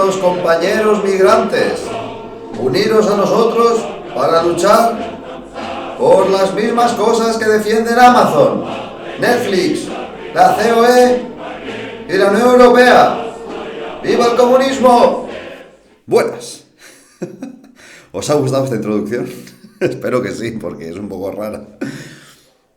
Unidos, compañeros migrantes, uniros a nosotros para luchar por las mismas cosas que defienden Amazon, Netflix, la COE y la Unión Europea. ¡Viva el comunismo! Buenas. ¿Os ha gustado esta introducción? Espero que sí, porque es un poco rara.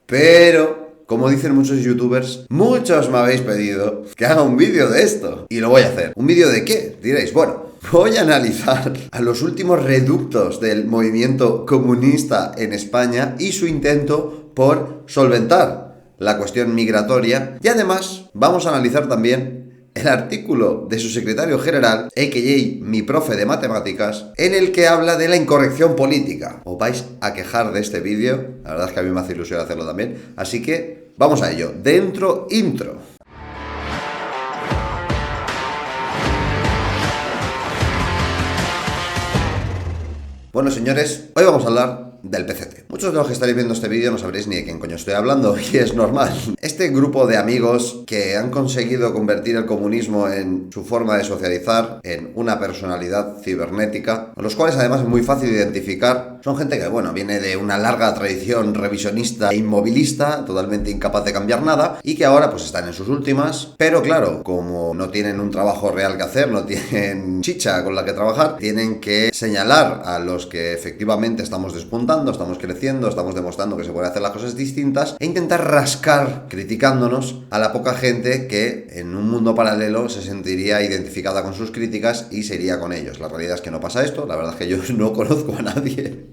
Pero, como dicen muchos youtubers, muchos me habéis pedido que haga un vídeo de esto. Y lo voy a hacer. ¿Un vídeo de qué? Diréis, bueno, voy a analizar a los últimos reductos del movimiento comunista en España y su intento por solventar la cuestión migratoria. Y además, vamos a analizar también el artículo de su secretario general, a.k.a. mi profe de matemáticas, en el que habla de la incorrección política. Os vais a quejar de este vídeo, la verdad es que a mí me hace ilusión hacerlo también, así que vamos a ello. Dentro intro. Bueno, señores, hoy vamos a hablar del PCT. Muchos de los que estaréis viendo este vídeo no sabréis ni de quién coño estoy hablando, y es normal. Este grupo de amigos que han conseguido convertir el comunismo en su forma de socializar, en una personalidad cibernética, los cuales además es muy fácil de identificar, son gente que, bueno, viene de una larga tradición revisionista e inmovilista, totalmente incapaz de cambiar nada, y que ahora pues están en sus últimas, pero claro, como no tienen un trabajo real que hacer, no tienen chicha con la que trabajar, tienen que señalar a los que efectivamente estamos despuntando, estamos creciendo, estamos demostrando que se pueden hacer las cosas distintas, e intentar rascar, criticándonos, a la poca gente que en un mundo paralelo se sentiría identificada con sus críticas y se iría con ellos. La realidad es que no pasa esto, la verdad es que yo no conozco a nadie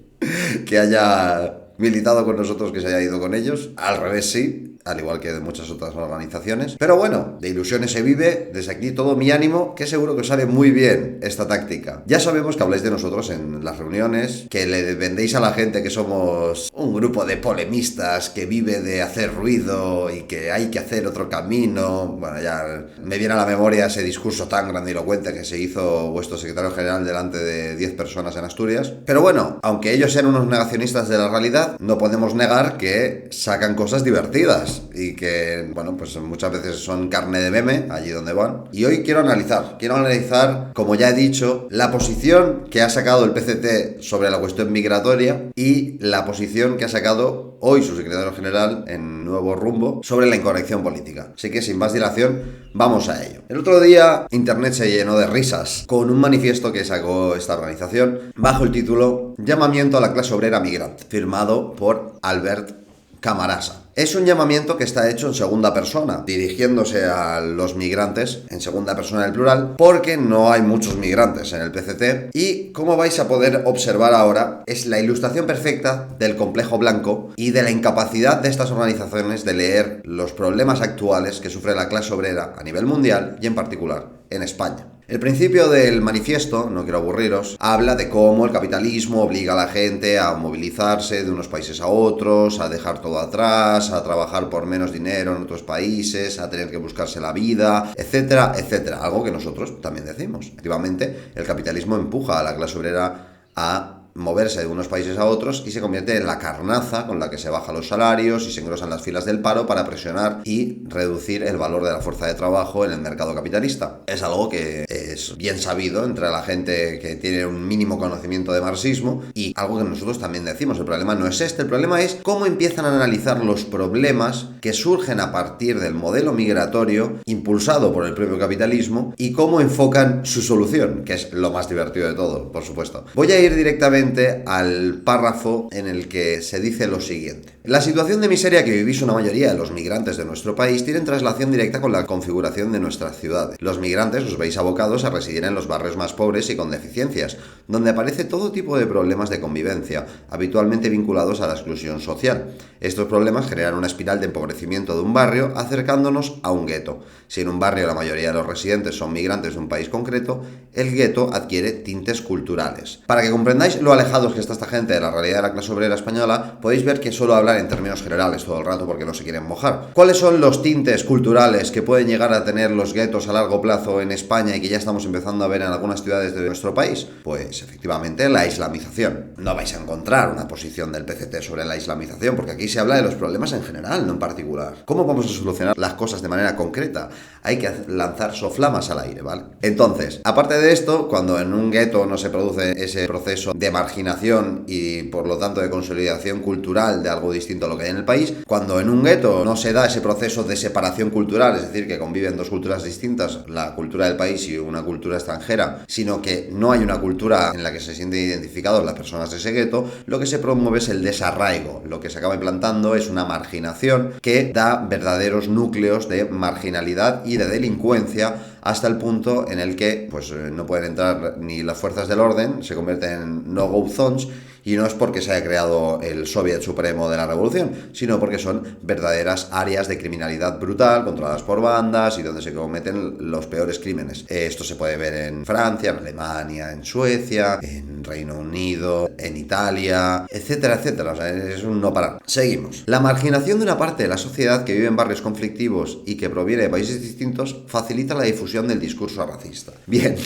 que haya militado con nosotros que se haya ido con ellos. Al revés sí, al igual que de muchas otras organizaciones. Pero bueno, de ilusiones se vive. Desde aquí todo mi ánimo, que seguro que os sale muy bien esta táctica. Ya sabemos que habláis de nosotros en las reuniones, que le vendéis a la gente que somos un grupo de polemistas que vive de hacer ruido y que hay que hacer otro camino. Bueno, ya me viene a la memoria ese discurso tan grandilocuente que se hizo vuestro secretario general delante de 10 personas en Asturias. Pero bueno, aunque ellos sean unos negacionistas de la realidad, no podemos negar que sacan cosas divertidas y que, bueno, pues muchas veces son carne de meme allí donde van. Y hoy quiero analizar, como ya he dicho, la posición que ha sacado el PCT sobre la cuestión migratoria y la posición que ha sacado hoy su secretario general en Nuevo Rumbo sobre la incorrección política. Así que sin más dilación, vamos a ello. El otro día internet se llenó de risas con un manifiesto que sacó esta organización bajo el título Llamamiento a la clase obrera migrante, firmado por Albert Camarasa. Es un llamamiento que está hecho en segunda persona, dirigiéndose a los migrantes en segunda persona del plural, porque no hay muchos migrantes en el PCT, y como vais a poder observar ahora, es la ilustración perfecta del complejo blanco y de la incapacidad de estas organizaciones de leer los problemas actuales que sufre la clase obrera a nivel mundial y en particular en España. El principio del manifiesto, no quiero aburriros, habla de cómo el capitalismo obliga a la gente a movilizarse de unos países a otros, a dejar todo atrás, a trabajar por menos dinero en otros países, a tener que buscarse la vida, etcétera, etcétera. Algo que nosotros también decimos. Efectivamente, el capitalismo empuja a la clase obrera a moverse de unos países a otros y se convierte en la carnaza con la que se bajan los salarios y se engrosan las filas del paro para presionar y reducir el valor de la fuerza de trabajo en el mercado capitalista. Es algo que es bien sabido entre la gente que tiene un mínimo conocimiento de marxismo y algo que nosotros también decimos. El problema no es este, el problema es cómo empiezan a analizar los problemas que surgen a partir del modelo migratorio impulsado por el propio capitalismo y cómo enfocan su solución, que es lo más divertido de todo, por supuesto. Voy a ir directamente al párrafo en el que se dice lo siguiente. La situación de miseria que vivís una mayoría de los migrantes de nuestro país tiene traslación directa con la configuración de nuestras ciudades. Los migrantes os veis abocados a residir en los barrios más pobres y con deficiencias, donde aparece todo tipo de problemas de convivencia, habitualmente vinculados a la exclusión social. Estos problemas generan una espiral de empobrecimiento de un barrio, acercándonos a un gueto. Si en un barrio la mayoría de los residentes son migrantes de un país concreto, el gueto adquiere tintes culturales. Para que comprendáis lo alejados que está esta gente de la realidad de la clase obrera española, podéis ver que suelo hablar en términos generales todo el rato porque no se quieren mojar. ¿Cuáles son los tintes culturales que pueden llegar a tener los guetos a largo plazo en España y que ya estamos empezando a ver en algunas ciudades de nuestro país? Pues Pues efectivamente la islamización. No vais a encontrar una posición del PCT sobre la islamización, porque aquí se habla de los problemas en general, no en particular. ¿Cómo vamos a solucionar las cosas de manera concreta? Hay que lanzar soflamas al aire, ¿vale? Entonces, aparte de esto, cuando en un gueto no se produce ese proceso de marginación y por lo tanto de consolidación cultural de algo distinto a lo que hay en el país, cuando en un gueto no se da ese proceso de separación cultural, es decir, que conviven dos culturas distintas, la cultura del país y una cultura extranjera, sino que no hay una cultura en la que se sienten identificados las personas de ese gueto, lo que se promueve es el desarraigo. Lo que se acaba implantando es una marginación que da verdaderos núcleos de marginalidad y de delincuencia, hasta el punto en el que pues no pueden entrar ni las fuerzas del orden, se convierten en no-go zones, y no es porque se haya creado el Soviet Supremo de la Revolución, sino porque son verdaderas áreas de criminalidad brutal, controladas por bandas y donde se cometen los peores crímenes. Esto se puede ver en Francia, en Alemania, en Suecia, en Reino Unido, en Italia, etcétera, etcétera. O sea, es un no parar. Seguimos. La marginación de una parte de la sociedad que vive en barrios conflictivos y que proviene de países distintos facilita la difusión del discurso racista. Bien.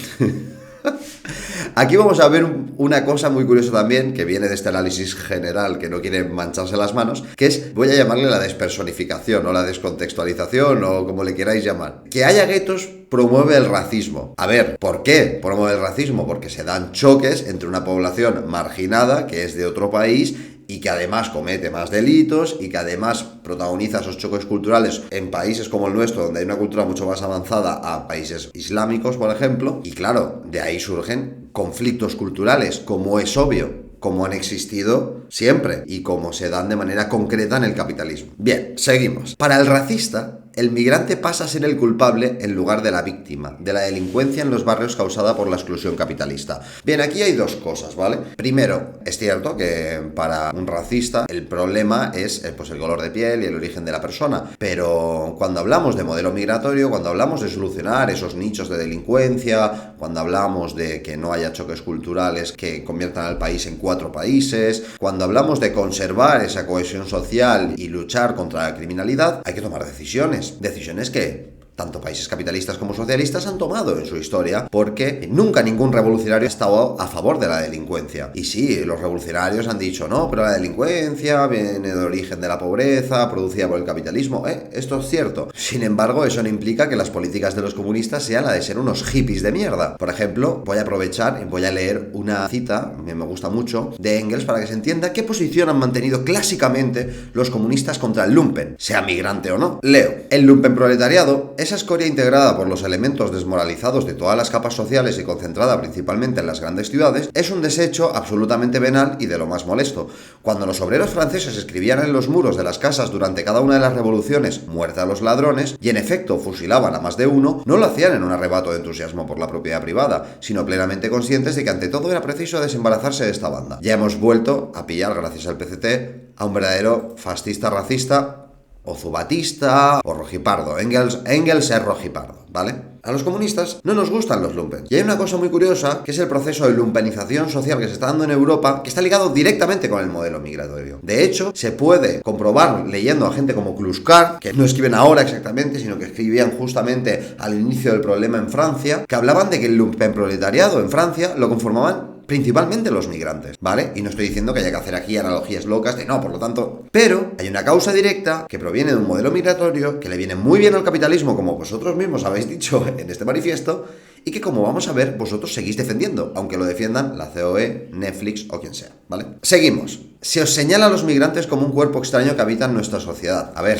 Aquí vamos a ver una cosa muy curiosa también, que viene de este análisis general que no quiere mancharse las manos, que es, voy a llamarle la despersonificación o la descontextualización o como le queráis llamar. Que haya guetos promueve el racismo. A ver, ¿por qué promueve el racismo? Porque se dan choques entre una población marginada que es de otro país y que además comete más delitos y que además protagoniza esos choques culturales en países como el nuestro, donde hay una cultura mucho más avanzada a países islámicos, por ejemplo, y claro, de ahí surgen conflictos culturales, como es obvio, como han existido siempre y como se dan de manera concreta en el capitalismo. Bien, seguimos. Para el racista, el migrante pasa a ser el culpable en lugar de la víctima de la delincuencia en los barrios causada por la exclusión capitalista. Bien, aquí hay dos cosas, ¿vale? Primero, es cierto que para un racista el problema es pues el color de piel y el origen de la persona, pero cuando hablamos de modelo migratorio, cuando hablamos de solucionar esos nichos de delincuencia, cuando hablamos de que no haya choques culturales que conviertan al país en cuatro países, cuando hablamos de conservar esa cohesión social y luchar contra la criminalidad, hay que tomar decisiones. Decisiones que tanto países capitalistas como socialistas han tomado en su historia, porque nunca ningún revolucionario ha estado a favor de la delincuencia. Y sí, los revolucionarios han dicho, no, pero la delincuencia viene de origen de la pobreza, producida por el capitalismo. Esto es cierto. Sin embargo, eso no implica que las políticas de los comunistas sean la de ser unos hippies de mierda. Por ejemplo, voy a aprovechar y voy a leer una cita, que me gusta mucho, de Engels, para que se entienda qué posición han mantenido clásicamente los comunistas contra el lumpen, sea migrante o no. Leo, el lumpenproletariado, esa escoria integrada por los elementos desmoralizados de todas las capas sociales y concentrada principalmente en las grandes ciudades, es un desecho absolutamente venal y de lo más molesto. Cuando los obreros franceses escribían en los muros de las casas durante cada una de las revoluciones «Muerte a los ladrones» y en efecto fusilaban a más de uno, no lo hacían en un arrebato de entusiasmo por la propiedad privada, sino plenamente conscientes de que ante todo era preciso desembarazarse de esta banda. Ya hemos vuelto a pillar, gracias al PCT, a un verdadero fascista racista o zubatista, o rojipardo. Engels es rojipardo, ¿vale? A los comunistas no nos gustan los lumpens. Y hay una cosa muy curiosa, que es el proceso de lumpenización social que se está dando en Europa, que está ligado directamente con el modelo migratorio. De hecho, se puede comprobar leyendo a gente como Kluskar, que no escriben ahora exactamente, sino que escribían justamente al inicio del problema en Francia, que hablaban de que el lumpenproletariado en Francia lo conformaban principalmente los migrantes, ¿vale? Y no estoy diciendo que haya que hacer aquí analogías locas de no, por lo tanto... Pero hay una causa directa que proviene de un modelo migratorio que le viene muy bien al capitalismo, como vosotros mismos habéis dicho en este manifiesto, y que, como vamos a ver, vosotros seguís defendiendo, aunque lo defiendan la COE, Netflix o quien sea, ¿vale? Seguimos. Se os señala a los migrantes como un cuerpo extraño que habita en nuestra sociedad. A ver...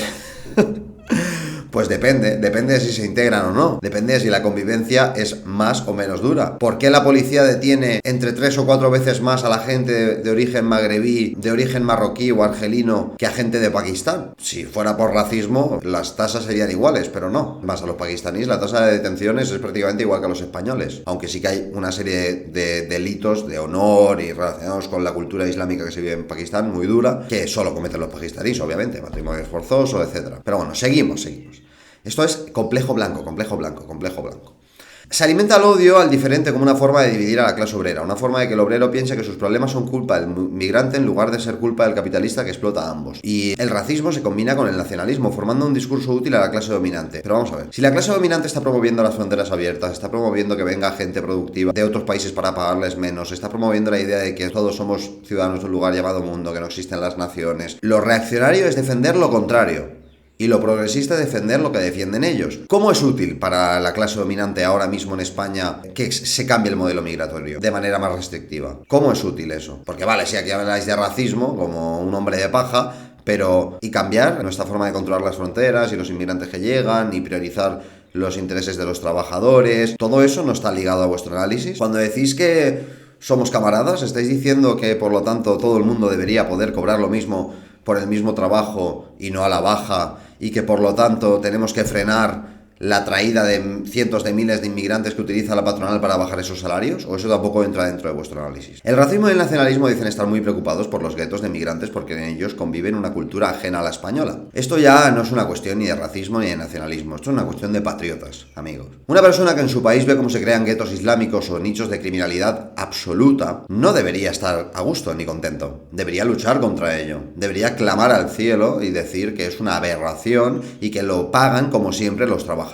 Pues depende de si se integran o no, depende de si la convivencia es más o menos dura. ¿Por qué la policía detiene entre 3 o 4 veces más a la gente de origen magrebí, de origen marroquí o argelino que a gente de Pakistán? Si fuera por racismo, las tasas serían iguales, pero no. Más a los pakistaníes, la tasa de detenciones es prácticamente igual que a los españoles, aunque sí que hay una serie de delitos de honor y relacionados con la cultura islámica que se vive en Pakistán, muy dura, que solo cometen los pakistaníes, obviamente, matrimonio forzoso, etcétera. Pero bueno, seguimos. Esto es complejo blanco. Se alimenta el odio al diferente como una forma de dividir a la clase obrera, una forma de que el obrero piense que sus problemas son culpa del migrante en lugar de ser culpa del capitalista que explota a ambos. Y el racismo se combina con el nacionalismo, formando un discurso útil a la clase dominante. Pero vamos a ver, si la clase dominante está promoviendo las fronteras abiertas, está promoviendo que venga gente productiva de otros países para pagarles menos, está promoviendo la idea de que todos somos ciudadanos de un lugar llamado mundo, que no existen las naciones, lo reaccionario es defender lo contrario. Y lo progresista es defender lo que defienden ellos. ¿Cómo es útil para la clase dominante ahora mismo en España que se cambie el modelo migratorio de manera más restrictiva? ¿Cómo es útil eso? Porque vale, si aquí habláis de racismo como un hombre de paja, pero y cambiar nuestra forma de controlar las fronteras y los inmigrantes que llegan y priorizar los intereses de los trabajadores, todo eso no está ligado a vuestro análisis. Cuando decís que somos camaradas, estáis diciendo que por lo tanto todo el mundo debería poder cobrar lo mismo por el mismo trabajo y no a la baja, y que por lo tanto tenemos que frenar la traída de cientos de miles de inmigrantes que utiliza la patronal para bajar esos salarios, o eso tampoco entra dentro de vuestro análisis. El racismo y el nacionalismo dicen estar muy preocupados por los guetos de migrantes porque en ellos conviven una cultura ajena a la española. Esto ya no es una cuestión ni de racismo ni de nacionalismo, esto es una cuestión de patriotas, amigos. Una persona que en su país ve cómo se crean guetos islámicos o nichos de criminalidad absoluta no debería estar a gusto ni contento, debería luchar contra ello, debería clamar al cielo y decir que es una aberración y que lo pagan como siempre los trabajadores.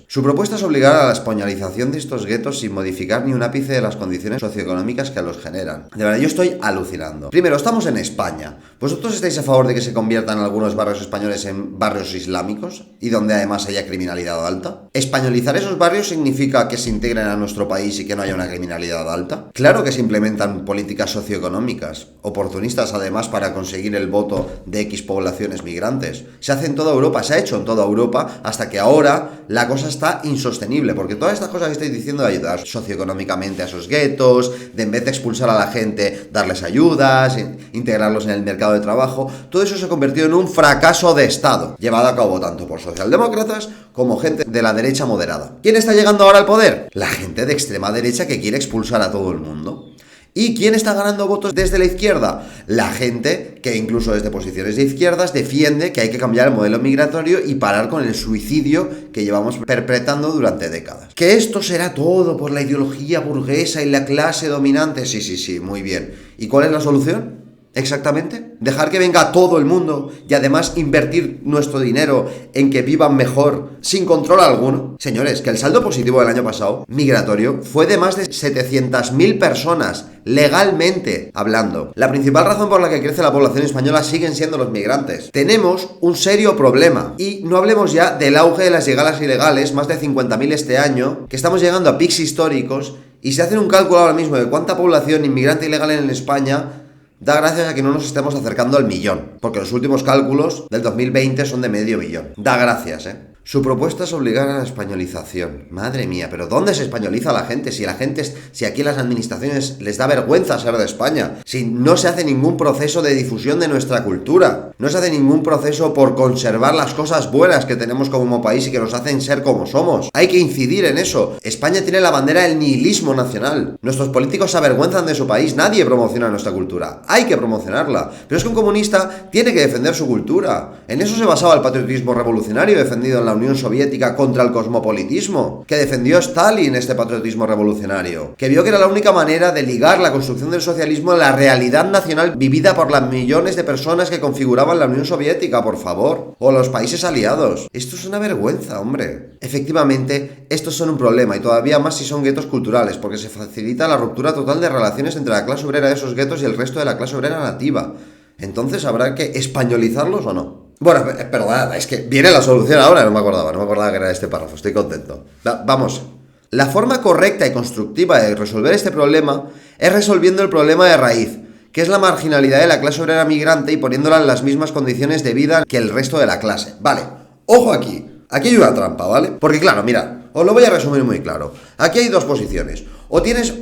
Su propuesta es obligar a la españolización de estos guetos sin modificar ni un ápice de las condiciones socioeconómicas que los generan. De verdad, yo estoy alucinando. Primero, estamos en España. ¿Vosotros estáis a favor de que se conviertan algunos barrios españoles en barrios islámicos y donde además haya criminalidad alta? ¿Españolizar esos barrios significa que se integren a nuestro país y que no haya una criminalidad alta? Claro que se implementan políticas socioeconómicas, oportunistas además para conseguir el voto de X poblaciones migrantes. Se hace en toda Europa, se ha hecho en toda Europa hasta que ahora la cosa está insostenible, porque todas estas cosas que estáis diciendo de ayudar socioeconómicamente a esos guetos, de en vez de expulsar a la gente, darles ayudas, integrarlos en el mercado de trabajo, todo eso se ha convertido en un fracaso de Estado, llevado a cabo tanto por socialdemócratas como gente de la derecha moderada. ¿Quién está llegando ahora al poder? La gente de extrema derecha que quiere expulsar a todo el mundo. ¿Y quién está ganando votos desde la izquierda? La gente que incluso desde posiciones de izquierdas defiende que hay que cambiar el modelo migratorio y parar con el suicidio que llevamos perpetrando durante décadas. ¿Que esto será todo por la ideología burguesa y la clase dominante? Sí, muy bien. ¿Y cuál es la solución? Exactamente, dejar que venga todo el mundo y además invertir nuestro dinero en que vivan mejor sin control alguno. Señores, que el saldo positivo del año pasado, migratorio, fue de más de 700.000 personas, legalmente hablando. La principal razón por la que crece la población española siguen siendo los migrantes. Tenemos un serio problema, y no hablemos ya del auge de las llegadas ilegales, más de 50.000 este año, que estamos llegando a pics históricos, y si hacen un cálculo ahora mismo de cuánta población inmigrante ilegal en España, da gracias a que no nos estemos acercando al millón, porque los últimos cálculos del 2020 son de medio millón. Da gracias, Su propuesta es obligar a la españolización. Madre mía, ¿pero dónde se españoliza la gente? Si aquí las administraciones les da vergüenza ser de España. Si no se hace ningún proceso de difusión de nuestra cultura. No se hace ningún proceso por conservar las cosas buenas que tenemos como país y que nos hacen ser como somos. Hay que incidir en eso. España tiene la bandera del nihilismo nacional. Nuestros políticos se avergüenzan de su país. Nadie promociona nuestra cultura. Hay que promocionarla. Pero es que un comunista tiene que defender su cultura. En eso se basaba el patriotismo revolucionario defendido en la Unión Soviética contra el cosmopolitismo, que defendió Stalin este patriotismo revolucionario, que vio que era la única manera de ligar la construcción del socialismo a la realidad nacional vivida por las millones de personas que configuraban la Unión Soviética, por favor, o los países aliados. Esto es una vergüenza, hombre. Efectivamente, estos son un problema, y todavía más si son guetos culturales, porque se facilita la ruptura total de relaciones entre la clase obrera de esos guetos y el resto de la clase obrera nativa. Entonces, ¿habrá que españolizarlos o no? Bueno, perdonad, es que viene la solución ahora, no me acordaba que era este párrafo, estoy contento. Vamos, la forma correcta y constructiva de resolver este problema es resolviendo el problema de raíz, que es la marginalidad de la clase obrera migrante y poniéndola en las mismas condiciones de vida que el resto de la clase. Vale, ojo aquí hay una trampa, ¿vale? Porque claro, mira, os lo voy a resumir muy claro. Aquí hay dos posiciones, o tienes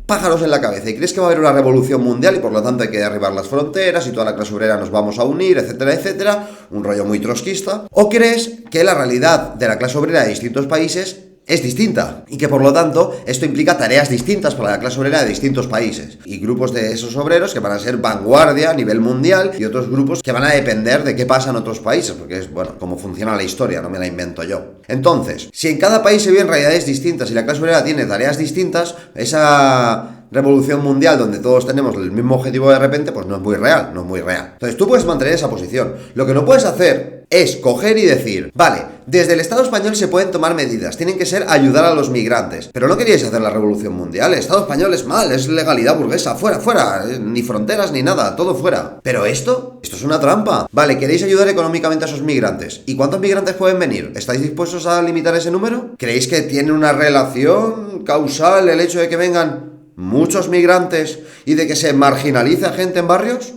pájaros en la cabeza y crees que va a haber una revolución mundial y por lo tanto hay que derribar las fronteras y toda la clase obrera nos vamos a unir, etcétera, etcétera, un rollo muy trotskista, o crees que la realidad de la clase obrera de distintos países es distinta y que por lo tanto esto implica tareas distintas para la clase obrera de distintos países y grupos de esos obreros que van a ser vanguardia a nivel mundial y otros grupos que van a depender de qué pasa en otros países, porque es, bueno, cómo funciona la historia, no me la invento yo. Entonces, si en cada país se viven realidades distintas y la clase obrera tiene tareas distintas, esa revolución mundial donde todos tenemos el mismo objetivo de repente, pues no es muy real, no es muy real. Entonces tú puedes mantener esa posición. Lo que no puedes hacer es coger y decir, vale, desde el Estado español se pueden tomar medidas, tienen que ser ayudar a los migrantes. Pero no queríais hacer la revolución mundial, el Estado español es mal, es legalidad burguesa, fuera, fuera, ni fronteras ni nada, todo fuera. Pero esto es una trampa. Vale, queréis ayudar económicamente a esos migrantes. ¿Y cuántos migrantes pueden venir? ¿Estáis dispuestos a limitar ese número? ¿Creéis que tiene una relación causal el hecho de que vengan muchos migrantes y de que se marginalice a gente en barrios?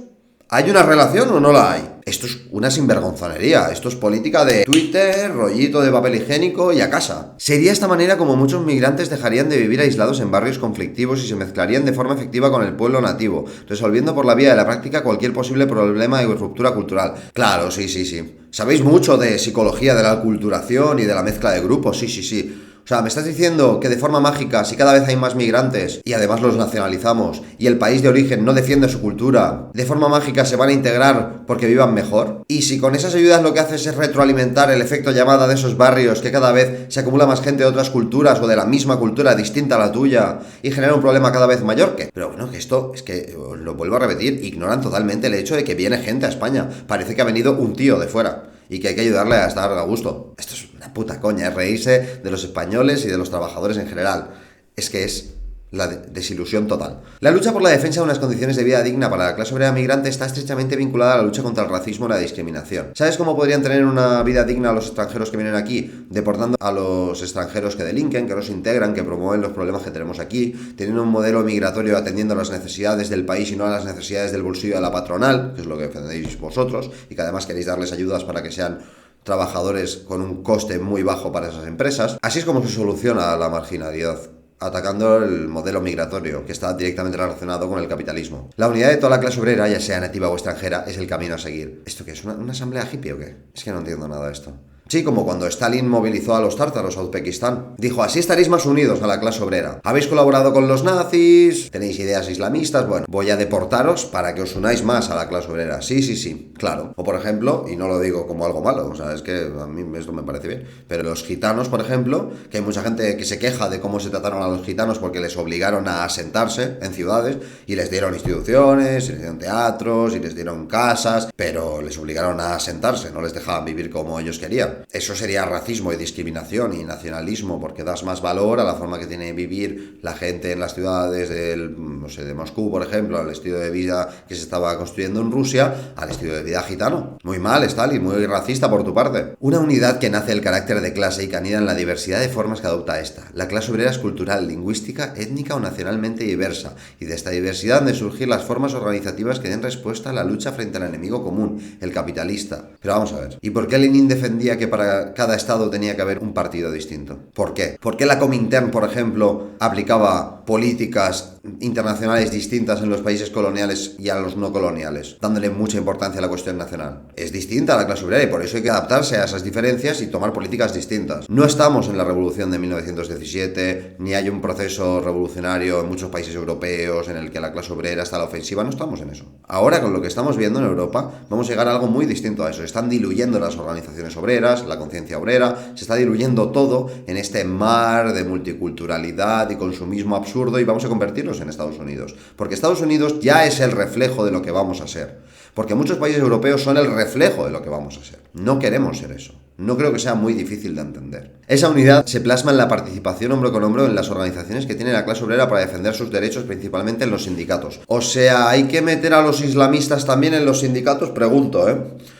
¿Hay una relación o no la hay? Esto es una sinvergonzonería, esto es política de Twitter, rollito de papel higiénico y a casa. Sería esta manera como muchos migrantes dejarían de vivir aislados en barrios conflictivos y se mezclarían de forma efectiva con el pueblo nativo, resolviendo por la vía de la práctica cualquier posible problema de ruptura cultural. Claro, sí. ¿Sabéis mucho de psicología de la aculturación y de la mezcla de grupos? Sí. O sea, me estás diciendo que de forma mágica, si cada vez hay más migrantes y además los nacionalizamos y el país de origen no defiende su cultura, de forma mágica se van a integrar porque vivan mejor. Y si con esas ayudas lo que haces es retroalimentar el efecto llamada de esos barrios, que cada vez se acumula más gente de otras culturas o de la misma cultura distinta a la tuya y genera un problema cada vez mayor, ¿qué? Pero bueno, que esto es que, os lo vuelvo a repetir, ignoran totalmente el hecho de que viene gente a España. Parece que ha venido un tío de fuera y que hay que ayudarle a estar a gusto. Esto es una puta coña, es reírse de los españoles y de los trabajadores en general. Es que es la desilusión total. La lucha por la defensa de unas condiciones de vida digna para la clase obrera migrante está estrechamente vinculada a la lucha contra el racismo y la discriminación. ¿Sabes cómo podrían tener una vida digna los extranjeros que vienen aquí? Deportando a los extranjeros que delinquen, que no se integran, que promueven los problemas que tenemos aquí, teniendo un modelo migratorio atendiendo a las necesidades del país y no a las necesidades del bolsillo de la patronal, que es lo que defendéis vosotros, y que además queréis darles ayudas para que sean trabajadores con un coste muy bajo para esas empresas. Así es como se soluciona la marginalidad, atacando el modelo migratorio, que está directamente relacionado con el capitalismo. La unidad de toda la clase obrera, ya sea nativa o extranjera, es el camino a seguir. ¿Esto qué es? ¿Una asamblea hippie o qué? Es que no entiendo nada de esto. Sí, como cuando Stalin movilizó a los tártaros a Uzbekistán. Dijo, así estaréis más unidos a la clase obrera. Habéis colaborado con los nazis, tenéis ideas islamistas, bueno, voy a deportaros para que os unáis más a la clase obrera. Sí, claro. O por ejemplo, y no lo digo como algo malo, o sea, es que a mí esto me parece bien, pero los gitanos, por ejemplo, que hay mucha gente que se queja de cómo se trataron a los gitanos porque les obligaron a asentarse en ciudades y les dieron instituciones, y les dieron teatros, y les dieron casas, pero les obligaron a asentarse, no les dejaban vivir como ellos querían. Eso sería racismo y discriminación y nacionalismo, porque das más valor a la forma que tiene de vivir la gente en las ciudades de Moscú, por ejemplo, al estilo de vida que se estaba construyendo en Rusia, al estilo de vida gitano. Muy mal, Stalin, muy racista por tu parte. Una unidad que nace del carácter de clase y que anida en la diversidad de formas que adopta esta. La clase obrera es cultural, lingüística, étnica o nacionalmente diversa, y de esta diversidad han de surgir las formas organizativas que den respuesta a la lucha frente al enemigo común, el capitalista. Pero vamos a ver, ¿y por qué Lenin defendía que para cada estado tenía que haber un partido distinto? ¿Por qué? ¿Por qué la Comintern, por ejemplo, aplicaba políticas internacionales distintas en los países coloniales y a los no coloniales, dándole mucha importancia a la cuestión nacional? Es distinta a la clase obrera y por eso hay que adaptarse a esas diferencias y tomar políticas distintas. No estamos en la revolución de 1917, ni hay un proceso revolucionario en muchos países europeos en el que la clase obrera está a la ofensiva, no estamos en eso. Ahora, con lo que estamos viendo en Europa, vamos a llegar a algo muy distinto a eso. Están diluyendo las organizaciones obreras, la conciencia obrera, se está diluyendo todo en este mar de multiculturalidad y consumismo absurdo y vamos a convertirnos en Estados Unidos. Porque Estados Unidos ya es el reflejo de lo que vamos a ser. Porque muchos países europeos son el reflejo de lo que vamos a ser. No queremos ser eso. No creo que sea muy difícil de entender. Esa unidad se plasma en la participación hombro con hombro en las organizaciones que tiene la clase obrera para defender sus derechos, principalmente en los sindicatos. O sea, ¿hay que meter a los islamistas también en los sindicatos? Pregunto, ¿eh?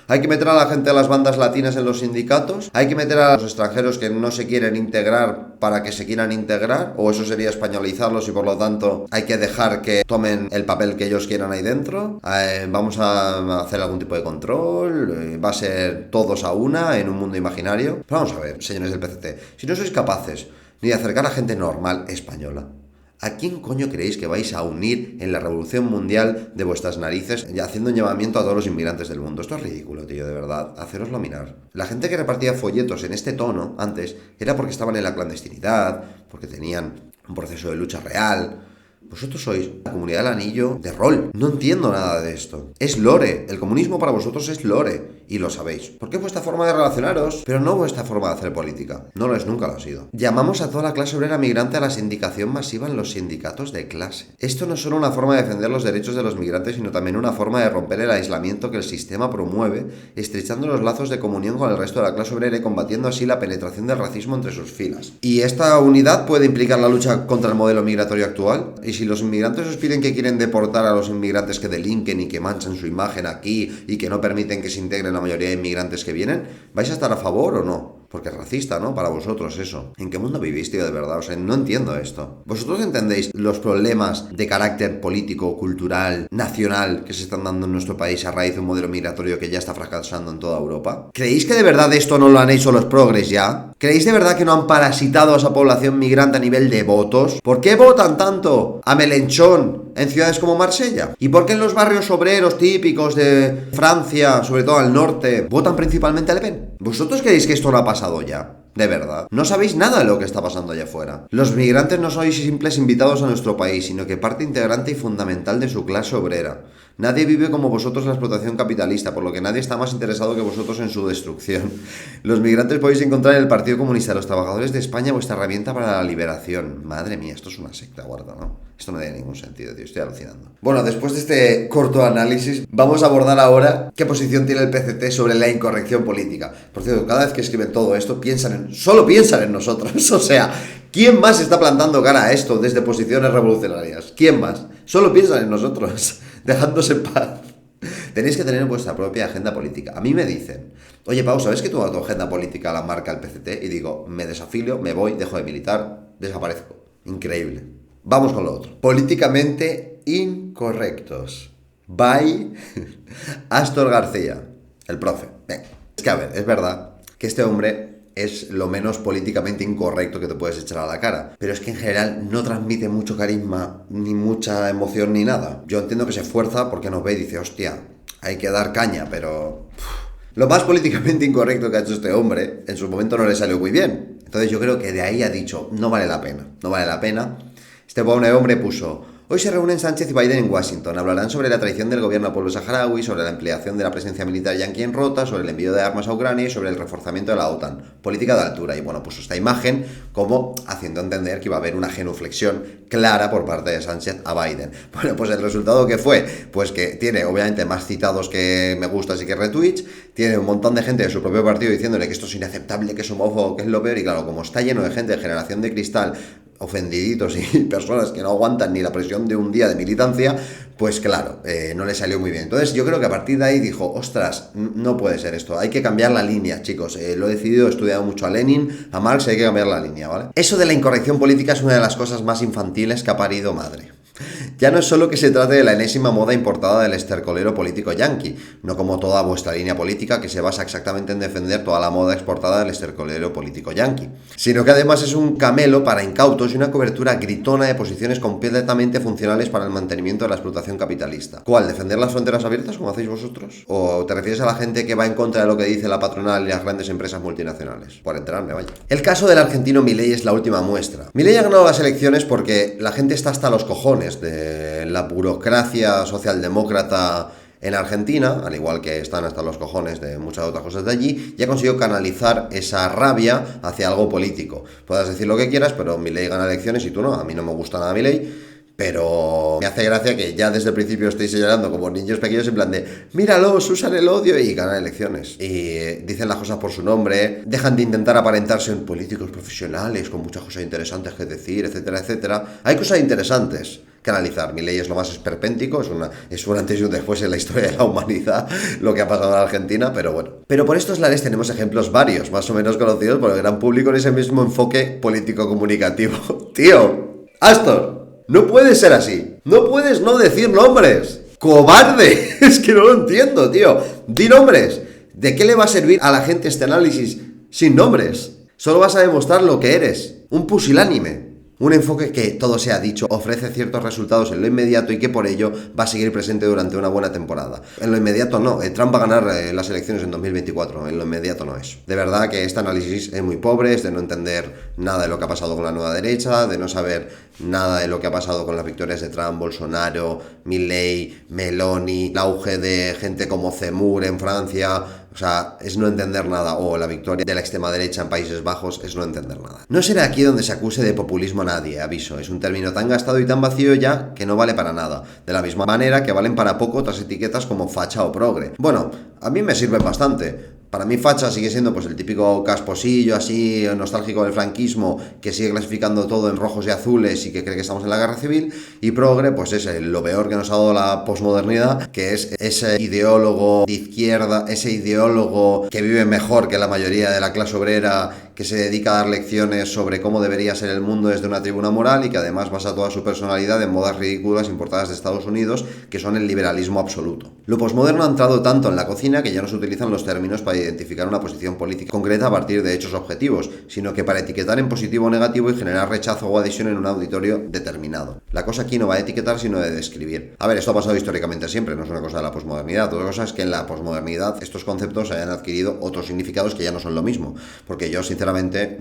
¿Hay que meter a la gente de las bandas latinas en los sindicatos? ¿Hay que meter a los extranjeros que no se quieren integrar para que se quieran integrar? ¿O eso sería españolizarlos y por lo tanto hay que dejar que tomen el papel que ellos quieran ahí dentro? ¿Vamos a hacer algún tipo de control? ¿Va a ser todos a una en un mundo imaginario? Pero vamos a ver, señores del PCT, si no sois capaces ni de acercar a gente normal española ¿A quién coño creéis que vais a unir en la revolución mundial de vuestras narices y haciendo un llamamiento a todos los inmigrantes del mundo? Esto es ridículo, tío, de verdad. Hacéroslo mirar. La gente que repartía folletos en este tono antes era porque estaban en la clandestinidad, porque tenían un proceso de lucha real. Vosotros sois la comunidad del anillo de rol. No entiendo nada de esto. Es lore. El comunismo para vosotros es lore. Y lo sabéis. Porque es vuestra forma de relacionaros, pero no vuestra forma de hacer política. No lo es, nunca lo ha sido. Llamamos a toda la clase obrera migrante a la sindicación masiva en los sindicatos de clase. Esto no es solo una forma de defender los derechos de los migrantes, sino también una forma de romper el aislamiento que el sistema promueve, estrechando los lazos de comunión con el resto de la clase obrera y combatiendo así la penetración del racismo entre sus filas. ¿Y esta unidad puede implicar la lucha contra el modelo migratorio actual? ¿Y si los inmigrantes os piden que quieren deportar a los inmigrantes que delinquen y que manchan su imagen aquí y que no permiten que se integren la mayoría de inmigrantes que vienen, ¿vais a estar a favor o no? Porque es racista, ¿no? Para vosotros eso. ¿En qué mundo vivís, tío, de verdad? O sea, no entiendo esto. ¿Vosotros entendéis los problemas de carácter político, cultural, nacional que se están dando en nuestro país a raíz de un modelo migratorio que ya está fracasando en toda Europa? ¿Creéis que de verdad esto no lo han hecho los progres ya? ¿Creéis de verdad que no han parasitado a esa población migrante a nivel de votos? ¿Por qué votan tanto a Melenchón en ciudades como Marsella? ¿Y por qué en los barrios obreros típicos de Francia, sobre todo al norte, votan principalmente a Le Pen? ¿Vosotros creéis que esto no ha pasado ya? De verdad. No sabéis nada de lo que está pasando allá afuera. Los migrantes no sois simples invitados a nuestro país, sino que parte integrante y fundamental de su clase obrera. Nadie vive como vosotros la explotación capitalista, por lo que nadie está más interesado que vosotros en su destrucción. Los migrantes podéis encontrar en el Partido Comunista, los trabajadores de España, vuestra herramienta para la liberación. Madre mía, esto es una secta, guarda, ¿no? Esto no tiene ningún sentido, tío, estoy alucinando. Bueno, después de este corto análisis, vamos a abordar ahora qué posición tiene el PCT sobre la incorrección política. Por cierto, cada vez que escriben todo esto, solo piensan en nosotros. O sea, ¿quién más está plantando cara a esto desde posiciones revolucionarias? ¿Quién más? Solo piensan en nosotros. Dejándose en paz. Tenéis que tener vuestra propia agenda política. A mí me dicen, oye Pau, ¿sabes que tu agenda política la marca el PCT? Y digo, me desafilio, me voy, dejo de militar, desaparezco. Increíble. Vamos con lo otro. Políticamente incorrectos. By Astor García, el profe. Venga. Es que a ver, es verdad que este hombre es lo menos políticamente incorrecto que te puedes echar a la cara. Pero es que en general no transmite mucho carisma, ni mucha emoción, ni nada. Yo entiendo que se esfuerza porque nos ve y dice, hostia, hay que dar caña, pero... Lo más políticamente incorrecto que ha hecho este hombre, en su momento no le salió muy bien. Entonces yo creo que de ahí ha dicho, no vale la pena, no vale la pena. Este pobre hombre puso... Hoy se reúnen Sánchez y Biden en Washington. Hablarán sobre la traición del gobierno al pueblo saharaui, sobre la ampliación de la presencia militar yanqui en Rota, sobre el envío de armas a Ucrania y sobre el reforzamiento de la OTAN. Política de altura. Y bueno, puso esta imagen como haciendo entender que iba a haber una genuflexión clara por parte de Sánchez a Biden. Bueno, pues el resultado que fue, pues que tiene obviamente más citados que me gustas y que retweets, tiene un montón de gente de su propio partido diciéndole que esto es inaceptable, que es homófobo, que es lo peor, y claro, como está lleno de gente de generación de cristal, ofendiditos y personas que no aguantan ni la presión de un día de militancia, pues claro, no le salió muy bien. Entonces yo creo que a partir de ahí dijo, ostras, no puede ser esto, hay que cambiar la línea, chicos, lo he decidido, he estudiado mucho a Lenin, a Marx, hay que cambiar la línea, ¿vale? Eso de la incorrección política es una de las cosas más infantiles que ha parido madre. Ya no es solo que se trate de la enésima moda importada del estercolero político yanqui, no como toda vuestra línea política que se basa exactamente en defender toda la moda exportada del estercolero político yanqui, sino que además es un camelo para incautos y una cobertura gritona de posiciones completamente funcionales para el mantenimiento de la explotación capitalista. ¿Cuál? ¿Defender las fronteras abiertas como hacéis vosotros? ¿O te refieres a la gente que va en contra de lo que dice la patronal y las grandes empresas multinacionales? Por enterarme, vaya. El caso del argentino Milei es la última muestra. Milei ha ganado las elecciones porque la gente está hasta los cojones de la burocracia socialdemócrata en Argentina, al igual que están hasta los cojones de muchas otras cosas de allí, y ha conseguido canalizar esa rabia hacia algo político. Puedes decir lo que quieras, pero Milei gana elecciones y tú no. A mí no me gusta nada Milei, pero me hace gracia que ya desde el principio estéis señalando como niños pequeños en plan de míralos, usan el odio y ganan elecciones. Y dicen las cosas por su nombre, dejan de intentar aparentarse en políticos profesionales con muchas cosas interesantes que decir, etcétera, etcétera. Hay cosas interesantes que analizar. Milei es lo más esperpéntico, es un antes y un después en la historia de la humanidad lo que ha pasado en Argentina, pero bueno. Pero por estos lares tenemos ejemplos varios, más o menos conocidos por el gran público en ese mismo enfoque político-comunicativo. Tío, Astor, no puede ser así. No puedes no decir nombres. ¡Cobarde! Es que no lo entiendo, tío. Di nombres. ¿De qué le va a servir a la gente este análisis sin nombres? Solo vas a demostrar lo que eres. Un pusilánime. Un enfoque que, todo sea dicho, ofrece ciertos resultados en lo inmediato y que por ello va a seguir presente durante una buena temporada. En lo inmediato no, Trump va a ganar las elecciones en 2024, en lo inmediato no es. De verdad que este análisis es muy pobre, es de no entender nada de lo que ha pasado con la nueva derecha, de no saber nada de lo que ha pasado con las victorias de Trump, Bolsonaro, Milei, Meloni, el auge de gente como Zemmour en Francia. O sea, es no entender nada, o la victoria de la extrema derecha en Países Bajos es no entender nada. No será aquí donde se acuse de populismo a nadie, aviso, es un término tan gastado y tan vacío ya que no vale para nada, de la misma manera que valen para poco otras etiquetas como facha o progre. Bueno, a mí me sirven bastante. Para mí facha sigue siendo pues el típico casposillo así nostálgico del franquismo que sigue clasificando todo en rojos y azules y que cree que estamos en la guerra civil, y progre pues es lo peor que nos ha dado la posmodernidad, que es ese ideólogo de izquierda, ese ideólogo que vive mejor que la mayoría de la clase obrera, que se dedica a dar lecciones sobre cómo debería ser el mundo desde una tribuna moral y que además basa toda su personalidad en modas ridículas importadas de Estados Unidos, que son el liberalismo absoluto. Lo posmoderno ha entrado tanto en la cocina que ya no se utilizan los términos para identificar una posición política concreta a partir de hechos objetivos, sino que para etiquetar en positivo o negativo y generar rechazo o adhesión en un auditorio determinado. La cosa aquí no va de etiquetar, sino de describir. A ver, esto ha pasado históricamente siempre, no es una cosa de la posmodernidad. Otra cosa es que en la posmodernidad estos conceptos hayan adquirido otros significados que ya no son lo mismo. Porque yo, sinceramente,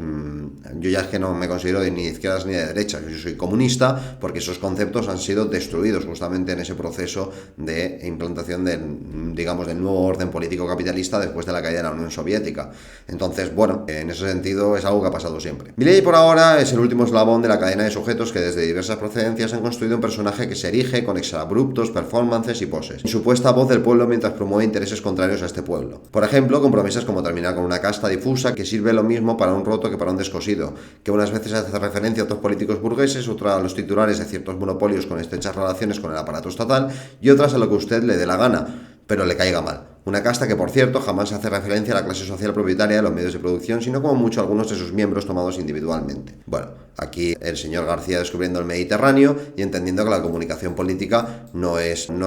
yo ya es que no me considero ni de izquierdas ni de derechas. Yo soy comunista porque esos conceptos han sido destruidos justamente en ese proceso de implantación del, digamos, del nuevo orden político capitalista después de la caída de la Unión Soviética. Entonces, bueno, en ese sentido es algo que ha pasado siempre. Milei por ahora es el último eslabón de la cadena de sujetos que desde diversas procedencias han construido un personaje que se erige con exabruptos, performances y poses, en supuesta voz del pueblo mientras promueve intereses contrarios a este pueblo. Por ejemplo, con promesas como terminar con una casta difusa que sirve lo mismo para un roto que para un descosido, que unas veces hace referencia a otros políticos burgueses, otras a los titulares de ciertos monopolios con estrechas relaciones con el aparato estatal y otras a lo que usted le dé la gana, pero le caiga mal. Una casta que, por cierto, jamás hace referencia a la clase social propietaria de los medios de producción, sino como mucho algunos de sus miembros tomados individualmente. Bueno, aquí el señor García descubriendo el Mediterráneo y entendiendo que la comunicación política no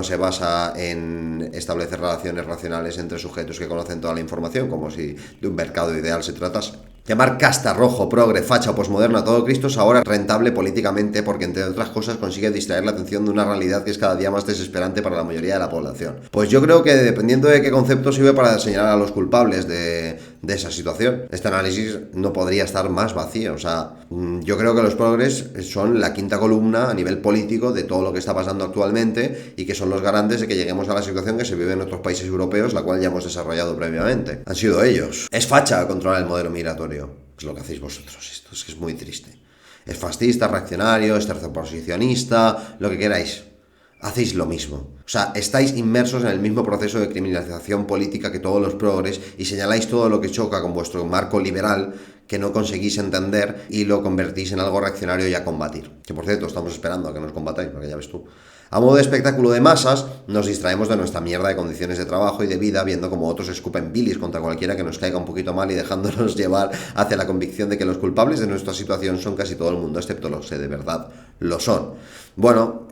se basa en establecer relaciones racionales entre sujetos que conocen toda la información, como si de un mercado ideal se tratase. Llamar casta, rojo, progre, facha o posmoderno a todo Cristo es ahora rentable políticamente porque, entre otras cosas, consigue distraer la atención de una realidad que es cada día más desesperante para la mayoría de la población. Pues yo creo que, dependiendo de qué concepto, sirve para señalar a los culpables de esa situación. Este análisis no podría estar más vacío. O sea, yo creo que los progres son la quinta columna a nivel político de todo lo que está pasando actualmente y que son los garantes de que lleguemos a la situación que se vive en otros países europeos, la cual ya hemos desarrollado previamente. Han sido ellos. Es facha controlar el modelo migratorio. Es lo que hacéis vosotros. Esto es que es muy triste. Es fascista, reaccionario, es tercerposicionista, lo que queráis. Hacéis lo mismo. O sea, estáis inmersos en el mismo proceso de criminalización política que todos los progres y señaláis todo lo que choca con vuestro marco liberal que no conseguís entender y lo convertís en algo reaccionario y a combatir. Que, por cierto, estamos esperando a que nos combatáis, porque ya ves tú. A modo de espectáculo de masas, nos distraemos de nuestra mierda de condiciones de trabajo y de vida, viendo como otros escupen bilis contra cualquiera que nos caiga un poquito mal y dejándonos llevar hacia la convicción de que los culpables de nuestra situación son casi todo el mundo, excepto los que de verdad lo son. Bueno,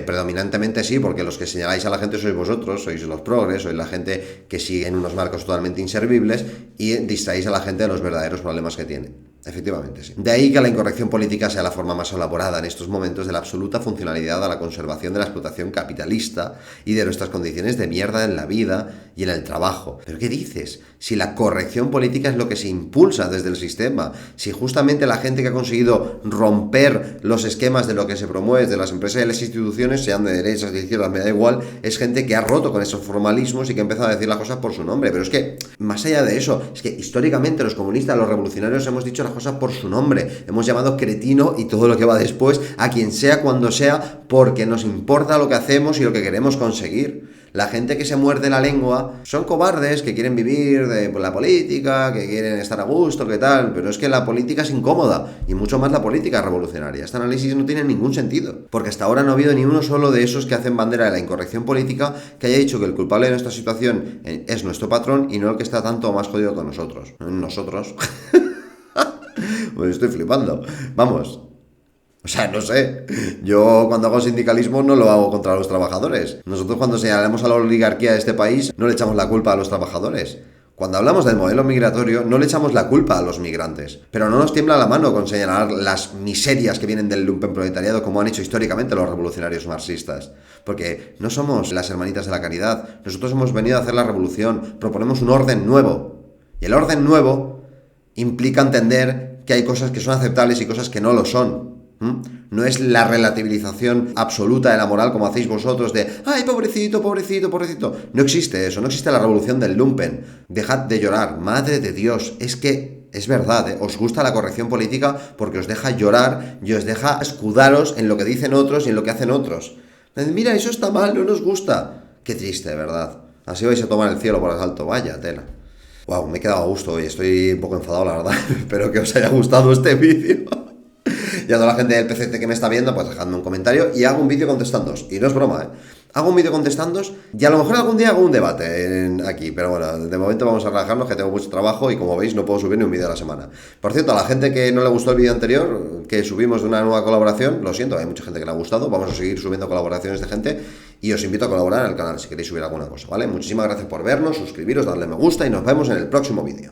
predominantemente sí, porque los que señaláis a la gente sois vosotros, sois los progres, sois la gente que sigue en unos marcos totalmente inservibles y distraéis a la gente de los verdaderos problemas que tiene. Efectivamente, sí. De ahí que la incorrección política sea la forma más elaborada en estos momentos de la absoluta funcionalidad a la conservación de la explotación capitalista y de nuestras condiciones de mierda en la vida y en el trabajo. ¿Pero qué dices? Si la corrección política es lo que se impulsa desde el sistema, si justamente la gente que ha conseguido romper los esquemas de lo que se promueve desde las empresas y las instituciones, sean de derechas, de izquierdas, me da igual, es gente que ha roto con esos formalismos y que ha empezado a decir las cosas por su nombre. Pero es que, más allá de eso, es que históricamente los comunistas, los revolucionarios hemos dicho las cosas por su nombre. Hemos llamado cretino y todo lo que va después a quien sea, cuando sea, porque nos importa lo que hacemos y lo que queremos conseguir. La gente que se muerde la lengua son cobardes que quieren vivir de la política, que quieren estar a gusto, que tal, pero es que la política es incómoda y mucho más la política revolucionaria. Este análisis no tiene ningún sentido, porque hasta ahora no ha habido ni uno solo de esos que hacen bandera de la incorrección política que haya dicho que el culpable de nuestra situación es nuestro patrón y no el que está tanto o más jodido con nosotros. Nosotros. Pues estoy flipando. Vamos. O sea, no sé, yo cuando hago sindicalismo no lo hago contra los trabajadores. Nosotros cuando señalamos a la oligarquía de este país no le echamos la culpa a los trabajadores. Cuando hablamos del modelo migratorio, no le echamos la culpa a los migrantes, pero no nos tiembla la mano con señalar las miserias que vienen del lumpenproletariado como han hecho históricamente los revolucionarios marxistas. Porque no somos las hermanitas de la caridad, nosotros hemos venido a hacer la revolución, proponemos un orden nuevo. Y el orden nuevo implica entender que hay cosas que son aceptables y cosas que no lo son. No es la relativización absoluta de la moral como hacéis vosotros de ¡ay, pobrecito, pobrecito, pobrecito! No existe eso, no existe la revolución del lumpen. Dejad de llorar, madre de Dios, es que es verdad, ¿eh? Os gusta la corrección política porque os deja llorar y os deja escudaros en lo que dicen otros y en lo que hacen otros. Mira, eso está mal, no nos gusta. Qué triste, ¿verdad? Así vais a tomar el cielo por asalto, vaya tela. Wow, me he quedado a gusto hoy, estoy un poco enfadado, la verdad. Espero que os haya gustado este vídeo. Y a toda la gente del PCT que me está viendo, pues dejadme un comentario y hago un vídeo contestándoos. Y no es broma, ¿eh? Hago un vídeo contestándoos y a lo mejor algún día hago un debate aquí. Pero bueno, de momento vamos a relajarnos, que tengo mucho trabajo y como veis no puedo subir ni un vídeo a la semana. Por cierto, a la gente que no le gustó el vídeo anterior, que subimos de una nueva colaboración, lo siento, hay mucha gente que le ha gustado. Vamos a seguir subiendo colaboraciones de gente y os invito a colaborar en el canal si queréis subir alguna cosa, ¿vale? Muchísimas gracias por vernos, suscribiros, darle me gusta y nos vemos en el próximo vídeo.